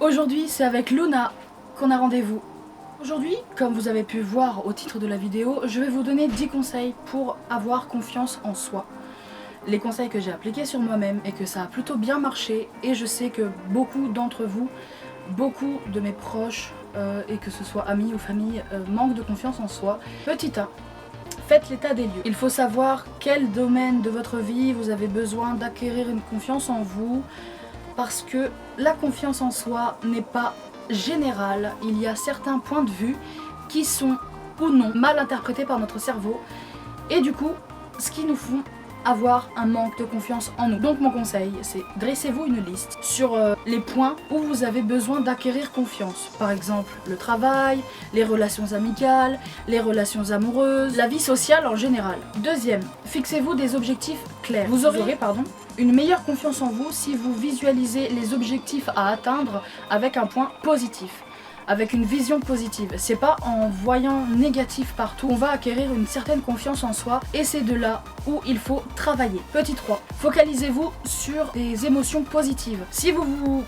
Aujourd'hui, c'est avec Luna qu'on a rendez-vous. Aujourd'hui, comme vous avez pu voir au titre de la vidéo, je vais vous donner 10 conseils pour avoir confiance en soi. Les conseils que j'ai appliqués sur moi-même et que ça a plutôt bien marché, et je sais que beaucoup d'entre vous, beaucoup de mes proches, et que ce soit amis ou famille, manquent de confiance en soi. Petit 1. Faites l'état des lieux. Il faut savoir quel domaine de votre vie vous avez besoin d'acquérir une confiance en vous, parce que la confiance en soi n'est pas générale. Il y a certains points de vue qui sont ou non mal interprétés par notre cerveau, et du coup, ce qui nous font avoir un manque de confiance en nous. Donc mon conseil, c'est dressez-vous une liste sur les points où vous avez besoin d'acquérir confiance. Par exemple, le travail, les relations amicales, les relations amoureuses, la vie sociale en général. Deuxième, fixez-vous des objectifs clairs. Vous aurez une meilleure confiance en vous si vous visualisez les objectifs à atteindre avec un point positif, avec une vision positive. C'est pas en voyant négatif partout qu'on va acquérir une certaine confiance en soi, et c'est de là où il faut travailler. Petit 3, focalisez-vous sur des émotions positives. Si vous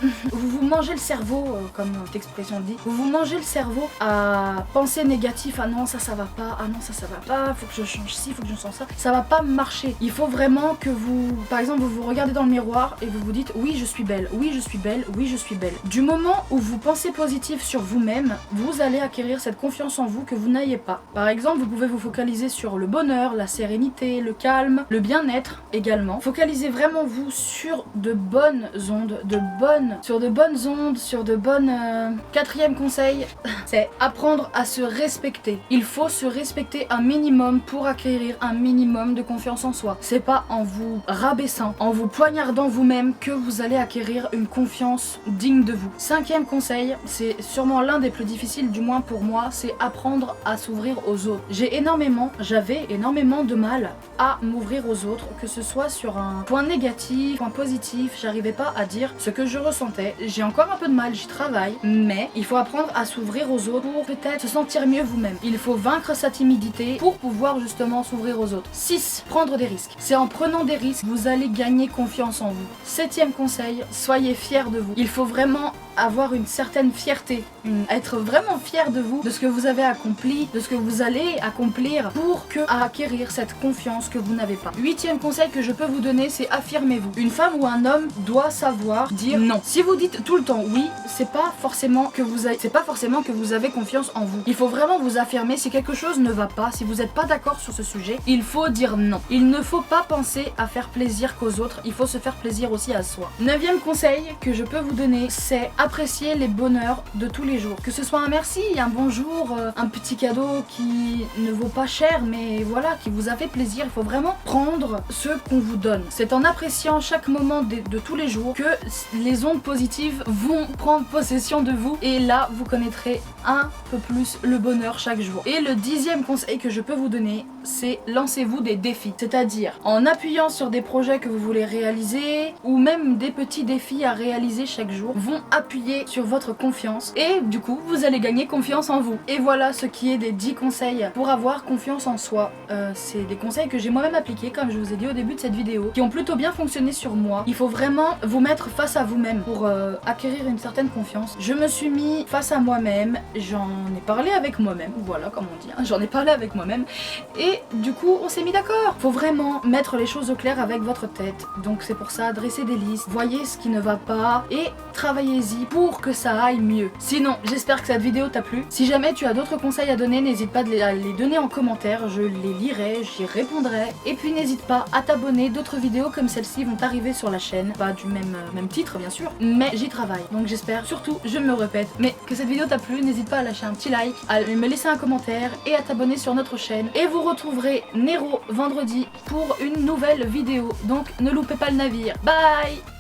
mangez le cerveau, comme cette expression dit, vous mangez le cerveau à penser négatif, ah non ça va pas, ah non ça va pas, faut que je change ci, faut que je change ça va pas marcher. Il faut vraiment que vous, par exemple, vous vous regardez dans le miroir et vous vous dites oui je suis belle, oui je suis belle, oui je suis belle. Du moment où vous pensez positif sur vous-même, vous allez acquérir cette confiance en vous que vous n'ayez pas. Par exemple, vous pouvez vous focaliser sur le bonheur, la sérénité, le calme, le bien-être également. Focalisez vraiment vous sur de bonnes ondes, sur de bonnes... Quatrième conseil, c'est apprendre à se respecter. Il faut se respecter un minimum pour acquérir un minimum de confiance en soi. C'est pas en vous rabaissant, en vous poignardant vous-même que vous allez acquérir une confiance digne de vous. Cinquième conseil, c'est sûrement l'un des plus difficiles, du moins pour moi, c'est apprendre à s'ouvrir aux autres. J'avais énormément de mal à m'ouvrir aux autres, que ce soit sur un point négatif, point positif, j'arrivais pas à dire ce que je ressentais. J'ai encore un peu de mal, j'y travaille, mais il faut apprendre à s'ouvrir aux autres pour peut-être se sentir mieux vous-même. Il faut vaincre sa timidité pour pouvoir justement s'ouvrir aux autres. 6. Prendre des risques. C'est en prenant des risques que vous allez gagner confiance en vous. Septième conseil, soyez fiers de vous. Il faut vraiment avoir une certaine fierté, être vraiment fier de vous, de ce que vous avez accompli, de ce que vous allez accomplir pour acquérir cette confiance que vous n'avez pas. Huitième conseil que je peux vous donner, c'est affirmez-vous. Une femme ou un homme doit savoir dire non. Si vous dites tout le temps oui, c'est pas forcément que vous avez confiance en vous. Il faut vraiment vous affirmer. Si quelque chose ne va pas, si vous n'êtes pas d'accord sur ce sujet, il faut dire non. Il ne faut pas penser à faire plaisir qu'aux autres, il faut se faire plaisir aussi à soi. Neuvième conseil que je peux vous donner, c'est apprécier les bonheurs de tous les jours. Que ce soit un merci, un bonjour, un petit cadeau qui ne vaut pas cher, mais voilà, qui vous a fait plaisir. Il faut vraiment prendre ce qu'on vous donne. C'est en appréciant chaque moment de tous les jours que les ondes positives vont prendre possession de vous, et là vous connaîtrez un peu plus le bonheur chaque jour. Et le 10e conseil que je peux vous donner, c'est lancez-vous des défis. C'est-à-dire en appuyant sur des projets que vous voulez réaliser, ou même des petits défis à réaliser chaque jour, vont appuyer sur votre confiance, et du coup vous allez gagner confiance en vous. Et voilà ce qui est des 10 conseils pour avoir confiance en soi. C'est des conseils que j'ai moi-même appliqués, comme je vous ai dit au début de cette vidéo, qui ont plutôt bien fonctionné sur moi. Il faut vraiment vous mettre face à vous-même pour acquérir une certaine confiance. Je me suis mis face à moi-même, j'en ai parlé avec moi-même, voilà comme on dit, hein, j'en ai parlé avec moi-même, et du coup on s'est mis d'accord. Faut vraiment mettre les choses au clair avec votre tête, donc c'est pour ça, dressez des listes, voyez ce qui ne va pas et travaillez-y pour que ça aille mieux. Sinon, j'espère que cette vidéo t'a plu. Si jamais tu as d'autres conseils à donner, n'hésite pas à les donner en commentaire, je les lirai, j'y répondrai. Et puis n'hésite pas à t'abonner, d'autres vidéos comme celle-ci vont arriver sur la chaîne, pas du même titre bien sûr, mais j'y travaille. Donc j'espère, surtout, je me répète, mais que cette vidéo t'a plu, n'hésite pas à lâcher un petit like, à me laisser un commentaire et à t'abonner sur notre chaîne. Et vous retrouverez Nero vendredi pour une nouvelle vidéo, donc ne loupez pas le navire. Bye!